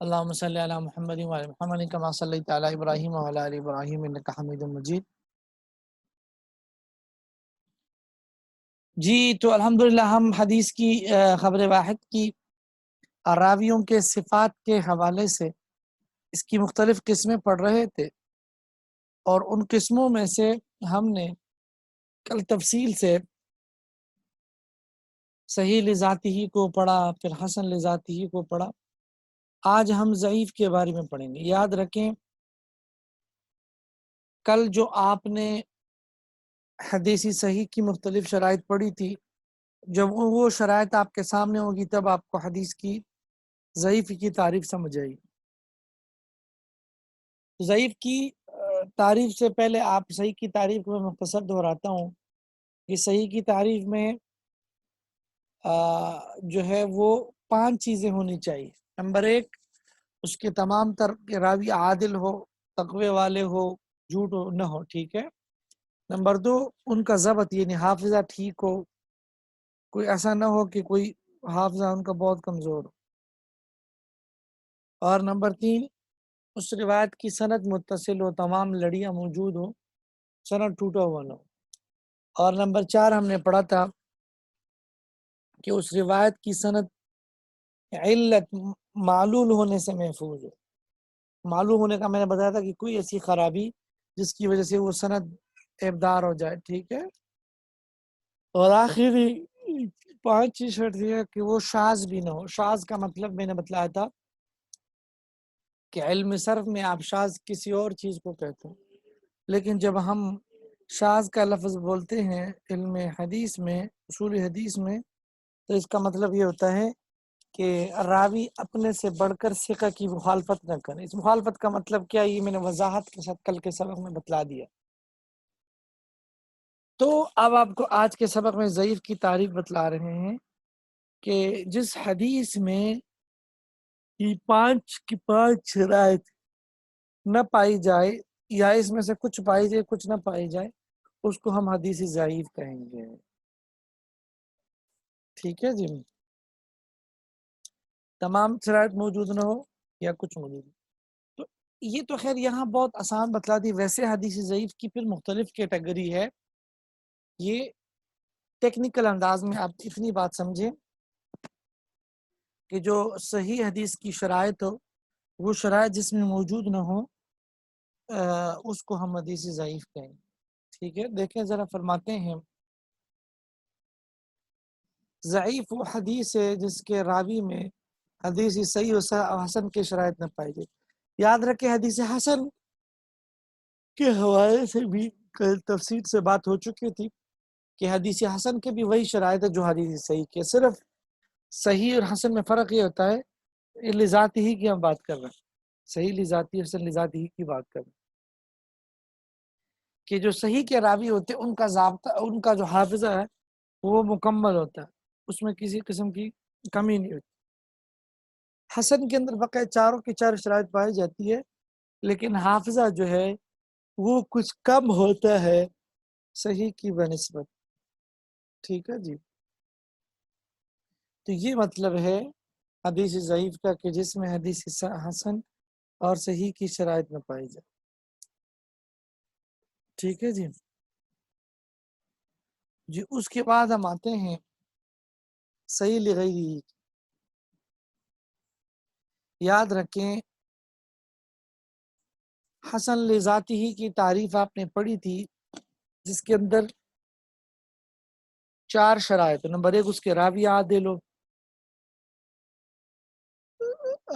اللهم صل علی محمد وعلی محمد کما صلیت علی ابراہیم وعلی آل ابراہیم انک حمید مجید۔ جی تو الحمدللہ ہم حدیث کی خبر واحد کی راویوں کے صفات کے حوالے سے اس کی مختلف قسمیں پڑھ رہے تھے، اور ان قسموں میں سے ہم نے کل تفصیل سے صحیح لذاتہ کو پڑھا، پھر حسن لذاتہ کو پڑھا۔ آج ہم ضعیف کے بارے میں پڑھیں گے۔ یاد رکھیں کل جو آپ نے حدیثی صحیح کی مختلف شرائط پڑھی تھی، جب وہ شرائط آپ کے سامنے ہوگی تب آپ کو حدیث کی ضعیف کی تعریف سمجھ آئی۔ ضعیف کی تعریف سے پہلے آپ صحیح کی تعریف کو میں مختصر دہراتا ہوں کہ صحیح کی تعریف میں جو ہے وہ 5 چیزیں ہونی چاہیے۔ نمبر 1، اس کے تمام تر راوی عادل ہو، تقوی والے ہو، جھوٹ نہ ہو، ٹھیک ہے۔ نمبر 2، ان کا ضبط یعنی حافظہ ٹھیک ہو، کوئی ایسا نہ ہو کہ کوئی حافظہ ان کا بہت کمزور ہو۔ اور نمبر 3، اس روایت کی سند متصل ہو، تمام لڑیاں موجود ہو، سند ٹوٹا ہوا نہ ہو۔ اور نمبر 4 ہم نے پڑھا تھا کہ اس روایت کی سند علت معلول ہونے سے محفوظ ہو۔ معلوم ہونے کا میں نے بتایا تھا کہ کوئی ایسی خرابی جس کی وجہ سے وہ سند ابدار ہو جائے، ٹھیک ہے۔ اور آخری 5 شرط یہ ہے کہ وہ شاذ بھی نہ ہو۔ شاذ کا مطلب میں نے بتلایا تھا کہ علم صرف میں آپ شاذ کسی اور چیز کو کہتے ہیں، لیکن جب ہم شاذ کا لفظ بولتے ہیں علم حدیث میں، اصول حدیث میں، تو اس کا مطلب یہ ہوتا ہے کہ راوی اپنے سے بڑھ کر ثقہ کی مخالفت نہ کرے۔ اس مخالفت کا مطلب کیا، یہ میں نے وضاحت کے ساتھ کل کے سبق میں بتلا دیا۔ تو اب آپ کو آج کے سبق میں ضعیف کی تعریف بتلا رہے ہیں کہ جس حدیث میں یہ 5 کی 5 شرائط نہ پائی جائے، یا اس میں سے کچھ پائی جائے کچھ نہ پائی جائے، اس کو ہم حدیث ضعیف کہیں گے، ٹھیک ہے جی۔ تمام شرائط موجود نہ ہو یا کچھ موجود ہو، تو یہ تو خیر یہاں بہت آسان بتلا دی۔ ویسے حدیث ضعیف کی پھر مختلف کیٹیگری ہے۔ یہ ٹیکنیکل انداز میں آپ اتنی بات سمجھیں کہ جو صحیح حدیث کی شرائط ہو، وہ شرائط جس میں موجود نہ ہو، اس کو ہم حدیث ضعیف کہیں، ٹھیک ہے۔ دیکھیں ذرا، فرماتے ہیں ضعیف وہ حدیث ہے جس کے راوی میں حدیث صحیح و حسن کے شرائط نہ پائی جائے۔ یاد رکھیں حدیث حسن کے حوالے سے بھی تفصیل سے بات ہو چکی تھی کہ حدیث حسن کے بھی وہی شرائط ہے جو حدیث صحیح کے، صرف صحیح اور حسن میں فرق یہ ہوتا ہے لذاتی ہی کی ہم بات کر رہے ہیں، صحیح لذاتی، حسن لذاتی ہی کی بات کر رہے ہیں، کہ جو صحیح کے راوی ہوتے ہیں ان کا ضابطہ، ان کا جو حافظہ ہے وہ مکمل ہوتا ہے، اس میں کسی قسم کی کمی نہیں ہوتی۔ حسن کے اندر بقیہ چاروں کی 4 شرائط پائی جاتی ہے، لیکن حافظہ جو ہے وہ کچھ کم ہوتا ہے صحیح کی بنسبت، ٹھیک ہے جی۔ تو یہ مطلب ہے حدیث ضعیف کا کہ جس میں حدیث حسن اور صحیح کی شرائط نہ پائی جائے، ٹھیک ہے جی۔ جی اس کے بعد ہم آتے ہیں صحیح لغیری۔ یاد رکھیں حسن لذاتی ہی کی تعریف آپ نے پڑھی تھی، جس کے اندر 4 شرائط۔ نمبر 1، اس کے راوی عادل ہو،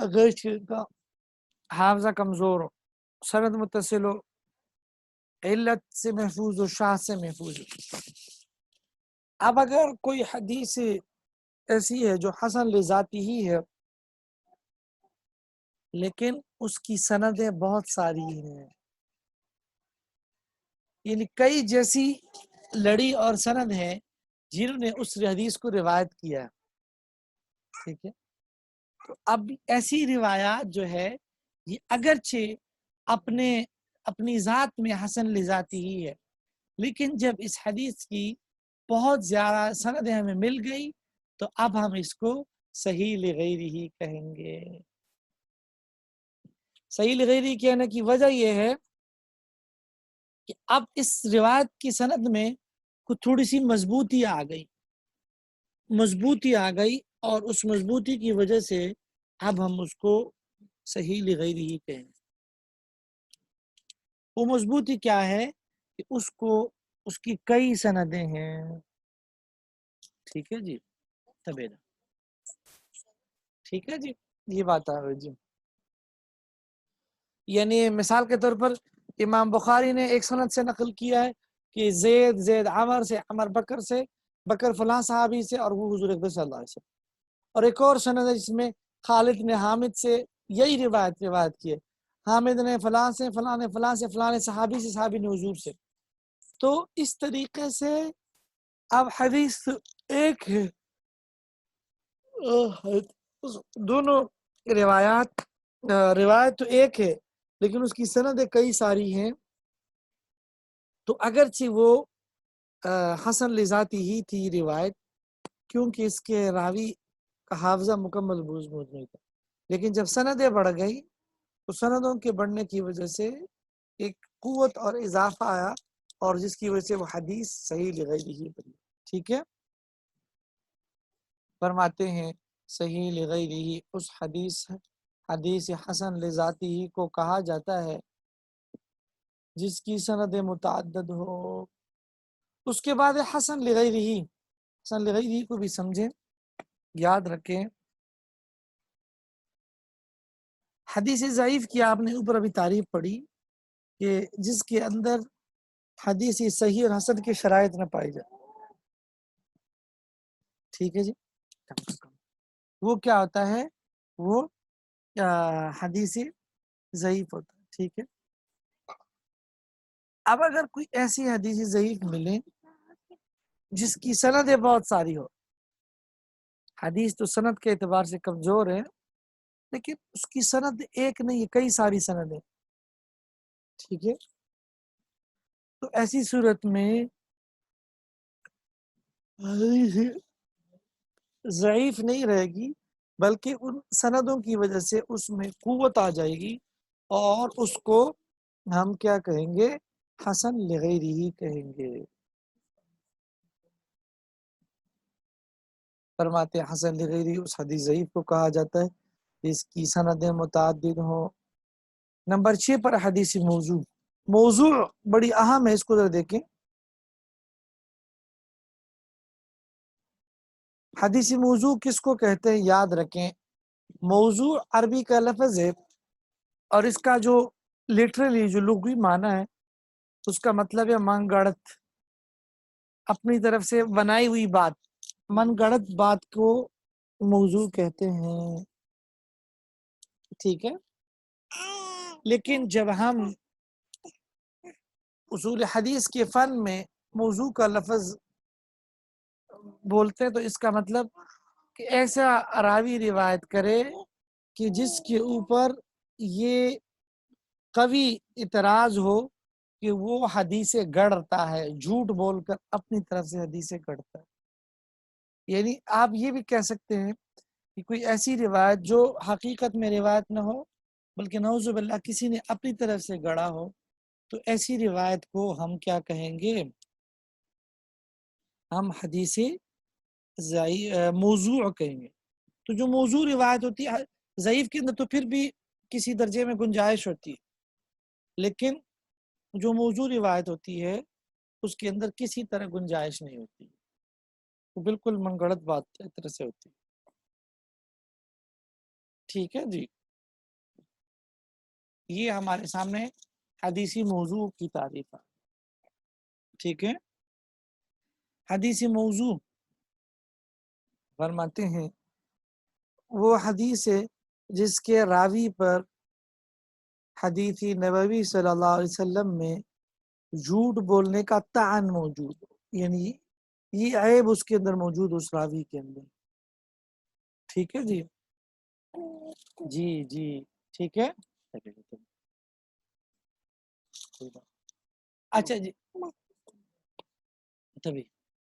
اگر کا حافظہ کمزور ہو، سند متصل ہو، علت سے محفوظ ہو، شاذ سے محفوظ ہو۔ اب اگر کوئی حدیث ایسی ہے جو حسن لذاتی ہی ہے لیکن اس کی سندیں بہت ساری ہیں، یعنی کئی جیسی لڑی اور سند ہیں جنہوں نے اس حدیث کو روایت کیا ہے، ٹھیک ہے۔ تو اب ایسی روایات جو ہے یہ اگرچہ اپنی ذات میں حسن لذاتی ہی ہے، لیکن جب اس حدیث کی بہت زیادہ سندیں ہمیں مل گئی تو اب ہم اس کو صحیح لغیرہ ہی کہیں گے، صحیح لغیری کہنے کی وجہ یہ ہے کہ اب اس روایت کی سند میں کچھ تھوڑی سی مضبوطی آ گئی اور اس مضبوطی کی وجہ سے اب ہم اس کو صحیح لغیری ہی کہیں. وہ مضبوطی کیا ہے کہ اس کی کئی سندیں ہیں. ٹھیک ہے جی، ٹھیک ہے جی، یہ بات آ گئی جی. یعنی مثال کے طور پر امام بخاری نے ایک سند سے نقل کیا ہے کہ زید عمر سے، عمر بکر سے، بکر فلاں صحابی سے، اور وہ حضور اکبر صلی اللہ علیہ وسلم. اور ایک اور سند ہے جس میں خالد نے حامد سے یہی روایت کی ہے، حامد نے فلاں سے، فلاں نے فلاں سے، فلاں نے صحابی سے، صحابی نے حضور سے. تو اس طریقے سے اب حدیث ایک ہے، دونوں روایت تو ایک ہے لیکن اس کی سندیں کئی ساری ہیں. تو اگرچہ وہ حسن لذاتی ہی تھی روایت، کیونکہ اس کے راوی کا حافظہ مکمل مضبوط نہیں تھا، لیکن جب سندیں بڑھ گئی تو سندوں کے بڑھنے کی وجہ سے ایک قوت اور اضافہ آیا، اور جس کی وجہ سے وہ حدیث صحیح لغیری ہی بنی. ٹھیک ہے، فرماتے ہیں صحیح لغیری ہی اس حدیث حسن لذاتی ہی کو کہا جاتا ہے جس کی سند متعدد ہو. اس کے بعد حسن لغیری کو بھی سمجھیں، یاد رکھیں. حدیث ضعیف کی آپ نے اوپر ابھی تعریف پڑھی کہ جس کے اندر حدیث صحیح اور حسن کی شرائط نہ پائی جائے. ٹھیک ہے جی، وہ کیا ہوتا ہے؟ وہ حدیث ضعیف ہوتا ہے. ٹھیک ہے، اب اگر کوئی ایسی حدیث ضعیف ملے جس کی سندیں بہت ساری ہو، حدیث تو سند کے اعتبار سے کمزور ہے لیکن اس کی سند ایک نہیں ہے، کئی ساری سندیں. ٹھیک ہے، تو ایسی صورت میں حدیث ضعیف نہیں رہے گی بلکہ ان سندوں کی وجہ سے اس میں قوت آ جائے گی، اور اس کو ہم کیا کہیں گے؟ حسن لغیری ہی کہیں گے. فرماتے حسن لغیری اس حدیث ضعیف کو کہا جاتا ہے اس کی سندیں متعدد ہوں. نمبر 6 پر حدیث موضوع بڑی اہم ہے، اس کو ذرا دیکھیں. حدیث موضوع کس کو کہتے ہیں؟ یاد رکھیں، موضوع عربی کا لفظ ہے اور اس کا جو لٹرلی جو لغوی معنی ہے اس کا مطلب ہے من گڑت، اپنی طرف سے بنائی ہوئی بات. من گڑت بات کو موضوع کہتے ہیں. ٹھیک ہے، لیکن جب ہم اصول حدیث کے فن میں موضوع کا لفظ بولتے ہیں تو اس کا مطلب کہ ایسا راوی روایت کرے کہ جس کے اوپر یہ قوی اعتراض ہو کہ وہ حدیثیں گڑھتا ہے، جھوٹ بول کر اپنی طرف سے حدیثیں گڑھتا ہے. یعنی آپ یہ بھی کہہ سکتے ہیں کہ کوئی ایسی روایت جو حقیقت میں روایت نہ ہو بلکہ نعوذ باللہ کسی نے اپنی طرف سے گڑھا ہو، تو ایسی روایت کو ہم کیا کہیں گے؟ ہم حدیث موضوع کہیں گے. تو جو موضوع روایت ہوتی ہے ضعیف کے اندر تو پھر بھی کسی درجے میں گنجائش ہوتی ہے، لیکن جو موضوع روایت ہوتی ہے اس کے اندر کسی طرح گنجائش نہیں ہوتی، وہ بالکل من گڑت بات اس طرح سے ہوتی ہے. ٹھیک ہے جی، یہ ہمارے سامنے حدیثی موضوع کی تعریف ہے. ٹھیک ہے، حدیث موضوع فرماتے ہیں وہ حدیث ہے جس کے راوی پر حدیث نبوی صلی اللہ علیہ وسلم میں جھوٹ بولنے کا طعن موجود ہو، یعنی یہ عیب اس کے اندر موجود اس راوی کے اندر. ٹھیک ہے جی، جی ٹھیک ہے. اچھا جی، تبھی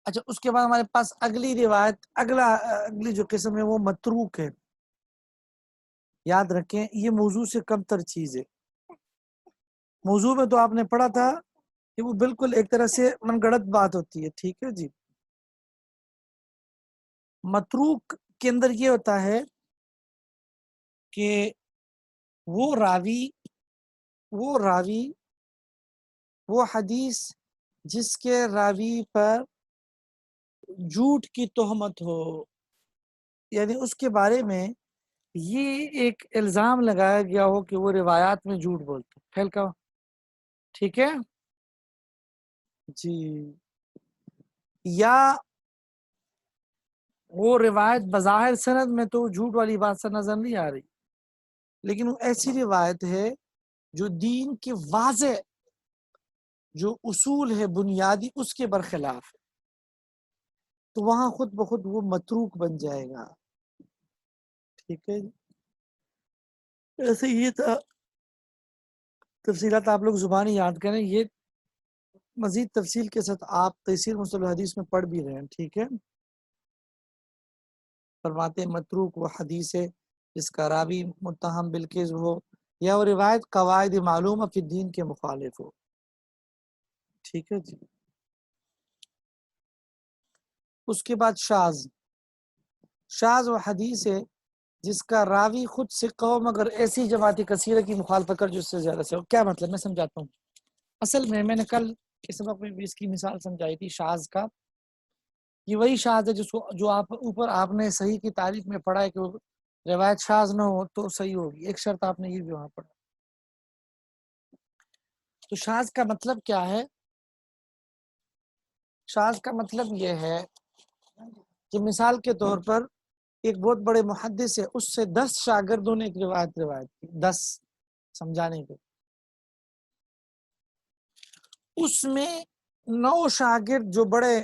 اچھا اس کے بعد ہمارے پاس اگلی روایت اگلی جو قسم ہے وہ متروک ہے. یاد رکھیں یہ موضوع سے کم تر چیز ہے. موضوع میں تو آپ نے پڑھا تھا کہ وہ بالکل ایک طرح سے من گڑت بات ہوتی ہے. ٹھیک ہے جی. متروک کے اندر یہ ہوتا ہے کہ وہ راوی وہ حدیث جس کے راوی پر جھوٹ کی تہمت ہو، یعنی اس کے بارے میں یہ ایک الزام لگایا گیا ہو کہ وہ روایات میں جھوٹ بولتے پھیل کا. ٹھیک ہے جی. یا وہ روایت بظاہر سند میں تو جھوٹ والی بات سے نظر نہیں آ رہی، لیکن وہ ایسی روایت ہے جو دین کے واضح جو اصول ہے بنیادی اس کے برخلاف ہے، تو وہاں خود بخود وہ متروک بن جائے گا. ٹھیک ہے. ایسے یہ تھا، تفصیلات آپ لوگ زبانی یاد کریں. یہ مزید تفصیل کے ساتھ آپ تفسیر مصطلح الحدیث میں پڑھ بھی رہے ہیں. ٹھیک ہے. فرماتے متروک وہ حدیث ہے جس کا راوی متہم بالکذب ہو یا وہ روایت قواعد معلومہ فی الدین کے مخالف ہو. ٹھیک ہے جی. اس کے بعد شاذ وہ حدیث ہے جس کا راوی خود ثقہ ہو مگر ایسی جماعت کثیرہ کی مخالفت کر جو اس سے زیادہ سے ہو. کیا مطلب؟ میں سمجھاتا ہوں. اصل میں نے کل اس سبق میں بھی اس کی مثال سمجھائی تھی شاذ کا. یہ وہی شاذ ہے جس کو جو آپ نے صحیح کی تعریف میں پڑھا ہے کہ روایت شاذ نہ ہو تو صحیح ہوگی. ایک شرط آپ نے یہ بھی وہاں پڑھا. تو شاذ کا مطلب کیا ہے؟ شاذ کا مطلب یہ ہے کہ مثال کے طور پر ایک بہت بڑے محدث ہے، اس سے 10 شاگردوں نے ایک روایت کی، 10 سمجھانے کے، اس میں 9 شاگرد جو بڑے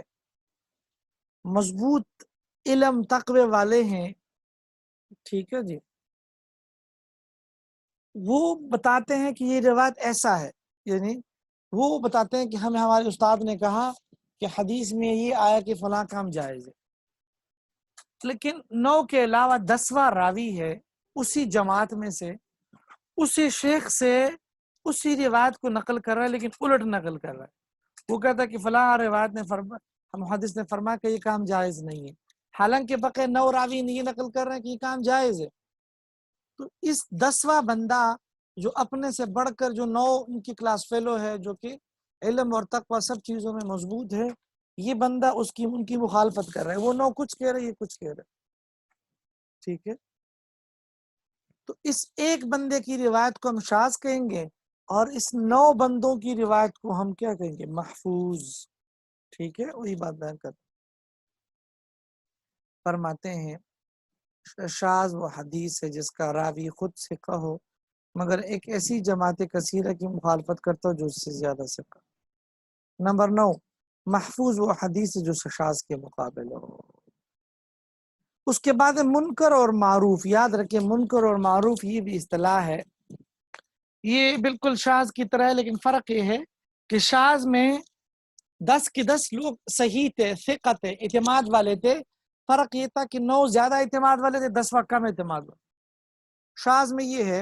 مضبوط علم تقوی والے ہیں، ٹھیک ہے جی، وہ بتاتے ہیں کہ یہ روایت ایسا ہے، یعنی وہ بتاتے ہیں کہ ہمیں ہمارے استاد نے کہا کہ حدیث میں یہ آیا کہ فلاں کام جائز ہے. لیکن 9 کے علاوہ 10واں راوی ہے اسی جماعت میں سے، اسی شیخ سے اسی روایت کو نقل کر رہا ہے لیکن الٹ نقل کر رہا ہے. وہ کہتا ہے کہ فلاں روایت نے محدث نے فرمایا کہ یہ کام جائز نہیں ہے، حالانکہ بقیہ 9 راوی یہ نقل کر رہے ہیں کہ یہ کام جائز ہے. تو اس 10واں بندہ جو اپنے سے بڑھ کر جو 9 ان کی کلاس فیلو ہے، جو کہ علم اور تقوی سب چیزوں میں مضبوط ہے، یہ بندہ ان کی مخالفت کر رہا ہے. وہ 9 کچھ کہہ رہے، یہ کچھ کہہ رہے. ٹھیک ہے. تو اس ایک بندے کی روایت کو ہم شاذ کہیں گے اور اس 9 بندوں کی روایت کو ہم کیا کہیں گے؟ محفوظ. ٹھیک ہے. وہی بات بیان کرتے فرماتے ہیں شاذ وہ حدیث ہے جس کا راوی خود ثقہ ہو مگر ایک ایسی جماعت کثیرہ کی مخالفت کرتا ہو جو اس سے زیادہ ثقہ. نمبر 9 محفوظ وہ حدیث ہے جو شاذ کے مقابل ہو. اس کے بعد منکر اور معروف. یاد رکھیں منکر اور معروف یہ بھی اصطلاح ہے، یہ بالکل شاذ کی طرح ہے، لیکن فرق یہ ہے کہ شاذ میں 10 کے 10 لوگ صحیح تھے، ثقہ تھے، اعتماد والے تھے. فرق یہ تھا کہ 9 زیادہ اعتماد والے تھے، 10 کم اعتماد والے. شاذ میں یہ ہے،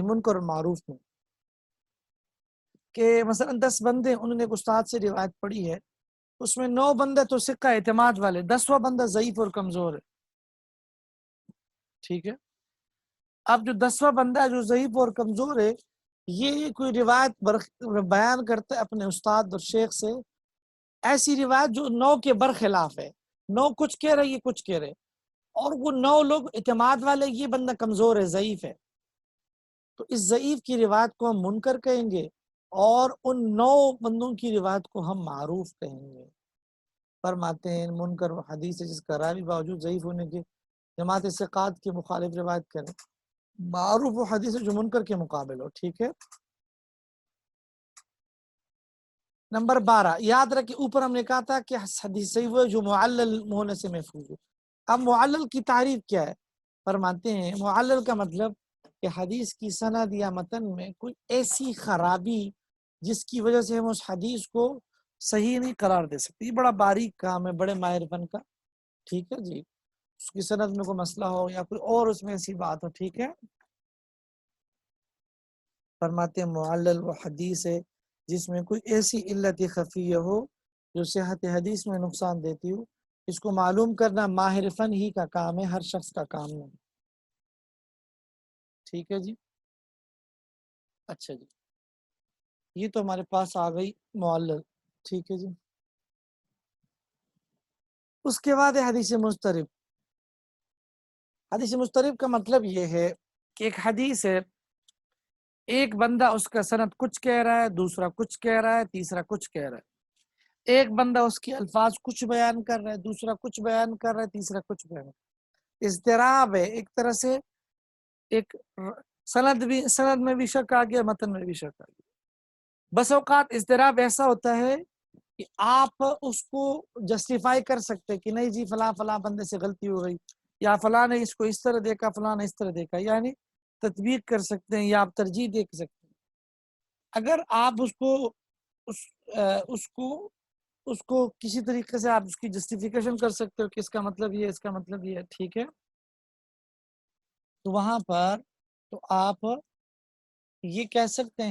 منکر اور معروف میں، کہ مثلا 10 بندے انہوں نے ایک استاد سے روایت پڑھی ہے، اس میں 9 بندے تو ثقہ اعتماد والے، 10واں بندہ ضعیف اور کمزور ہے. ٹھیک ہے. اب جو 10واں بندہ جو ضعیف اور کمزور ہے، یہ کوئی روایت بیان کرتا ہے اپنے استاد اور شیخ سے، ایسی روایت جو 9 کے برخلاف ہے. 9 کچھ کہہ رہے، یہ کچھ کہہ رہے، اور وہ 9 لوگ اعتماد والے، یہ بندہ کمزور ہے، ضعیف ہے. تو اس ضعیف کی روایت کو ہم منکر کہیں گے اور ان 9 بندوں کی روایت کو ہم معروف کہیں گے. فرماتے ہیں منکر و حدیث ہے جس کا راوی باوجود ضعیف ہونے کے جماعت ثقات کے مخالف روایت کریں. معروف و حدیث ہے جو منکر کے مقابل ہو. ٹھیک ہے. نمبر 12 یاد رکھیں اوپر ہم نے کہا تھا کہ حدیث صحیح وہ جو معلل ہونے سے محفوظ ہو. اب معلل کی تعریف کیا ہے؟ فرماتے ہیں معلل کا مطلب کہ حدیث کی سند یا متن میں کوئی ایسی خرابی جس کی وجہ سے ہم اس حدیث کو صحیح نہیں قرار دے سکتے. یہ بڑا باریک کام ہے، بڑے ماہر فن کا. ٹھیک ہے جی. اس کی سند میں کوئی مسئلہ ہو یا کوئی اور اس میں ایسی بات ہو، ٹھیک ہے. فرماتے ہیں معلل وہ حدیث ہے جس میں کوئی ایسی علت خفیہ ہو جو صحت حدیث میں نقصان دیتی ہو. اس کو معلوم کرنا ماہر فن ہی کا کام ہے، ہر شخص کا کام نہیں. ٹھیک ہے جی. اچھا جی، یہ تو ہمارے پاس آ گئی معلل. ٹھیک ہے جی. اس کے بعد حدیث مضطرب. حدیث مضطرب کا مطلب یہ ہے کہ ایک حدیث ہے، ایک بندہ اس کا سند کچھ کہہ رہا ہے، دوسرا کچھ کہہ رہا ہے، تیسرا کچھ کہہ رہا ہے. ایک بندہ اس کے الفاظ کچھ بیان کر رہا ہے، دوسرا کچھ بیان کر رہا ہے، تیسرا کچھ بیان کر رہا ہے. اضطراب ہے ایک طرح سے. ایک سند میں بھی شک آ گیا، متن میں بھی شک آ گیا. بس اوقات اضطراب ایسا ہوتا ہے کہ آپ اس کو جسٹیفائی کر سکتے کہ نہیں جی فلاں فلاں بندے سے غلطی ہو گئی، یا فلاں نے اس کو اس طرح دیکھا، فلاں نے اس طرح دیکھا، یعنی تطبیق کر سکتے ہیں یا آپ ترجیح دیکھ سکتے ہیں. اگر آپ اس کو کسی طریقے سے آپ اس کی جسٹیفیکیشن کر سکتے ہو کہ اس کا مطلب یہ ہے، اس کا مطلب یہ ہے، ٹھیک ہے، تو وہاں پر تو آپ یہ کہہ سکتے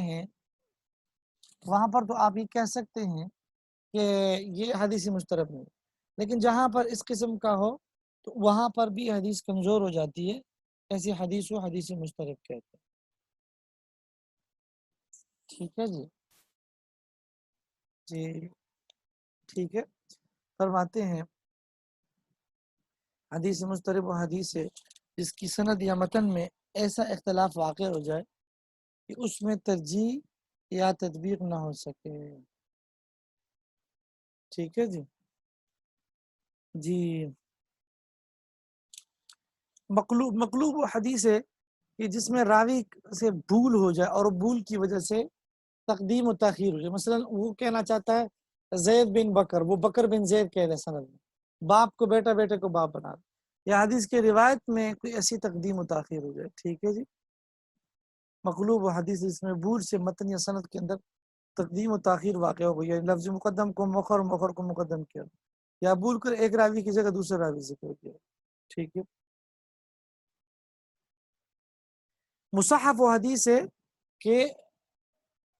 ہیں، کہ یہ حدیث مضطرب نہیں. لیکن جہاں پر اس قسم کا ہو تو وہاں پر بھی حدیث کمزور ہو جاتی ہے، ایسی حدیث کو حدیث مضطرب کہتے ہیں. ٹھیک ہے جی. جی ٹھیک ہے. فرماتے ہیں حدیث مضطرب و حدیث ہے جس کی سند یا متن میں ایسا اختلاف واقع ہو جائے کہ اس میں ترجیح یا تطبیق نہ ہو سکے. ٹھیک ہے جی. جی مقلوب وہ حدیث ہے کہ جس میں راوی سے بھول ہو جائے اور بھول کی وجہ سے تقدیم و تاخیر ہو جائے. مثلا وہ کہنا چاہتا ہے زید بن بکر، وہ بکر بن زید کہہ رہے سند میں، باپ کو بیٹا، بیٹے کو باپ بنا دے، یا حدیث کے روایت میں کوئی ایسی تقدیم و تاخیر ہو جائے. ٹھیک ہے جی. مقلوب و حدیث جس میں بھول سے متن یا سند کے اندر تقدیم و تاخیر واقع ہو گئی، لفظ مقدم کو مؤخر، مؤخر کو مقدم کیا، یا بھول کر ایک راوی کی جگہ دوسرے راوی ذکر کیا. ٹھیک ہے. مصحف و حدیث ہے کہ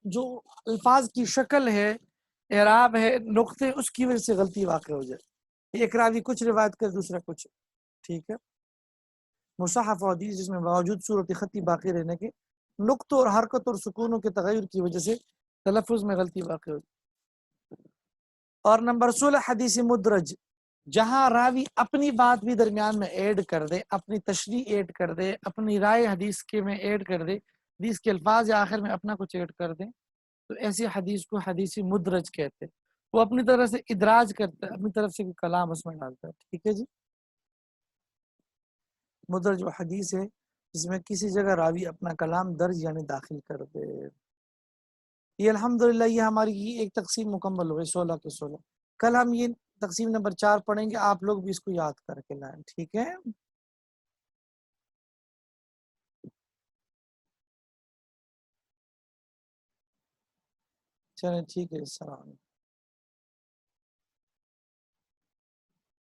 جو الفاظ کی شکل ہے، اعراب ہے، نقطے، اس کی وجہ سے غلطی واقع ہو جائے، ایک راوی کچھ روایت کر دوسرا کچھ. ٹھیک ہے. مصحف و حدیث جس میں باوجود صورت خطی باقی رہنے کے نقطوں اور حرکت اور سکونوں کے تغیر کی وجہ سے تلفظ میں غلطی واقع ہو جائے. اور نمبر 16 حدیث مدرج، جہاں راوی اپنی بات بھی درمیان میں ایڈ کر دے، اپنی تشریح ایڈ کر دے، اپنی رائے حدیث کے میں ایڈ کر دے، حدیث کے الفاظ یا آخر میں اپنا کچھ ایڈ کر دیں، تو ایسی حدیث کو حدیث مدرج کہتے ہیں. وہ اپنی طرف سے ادراج کرتا ہے، اپنی طرف سے کلام اس میں ڈالتا ہے. ٹھیک ہے جی. مدرج وہ حدیث ہے جس میں کسی جگہ راوی اپنا کلام درج یعنی داخل کر دے. یہ الحمدللہ یہ ہماری یہ ایک تقسیم مکمل ہوئی 16 کے 16. کل ہم یہ تقسیم نمبر 4 پڑھیں گے، آپ لوگ بھی اس کو یاد کر کے لائیں. ٹھیک ہے. چلیں ٹھیک ہے. السلام علیکم.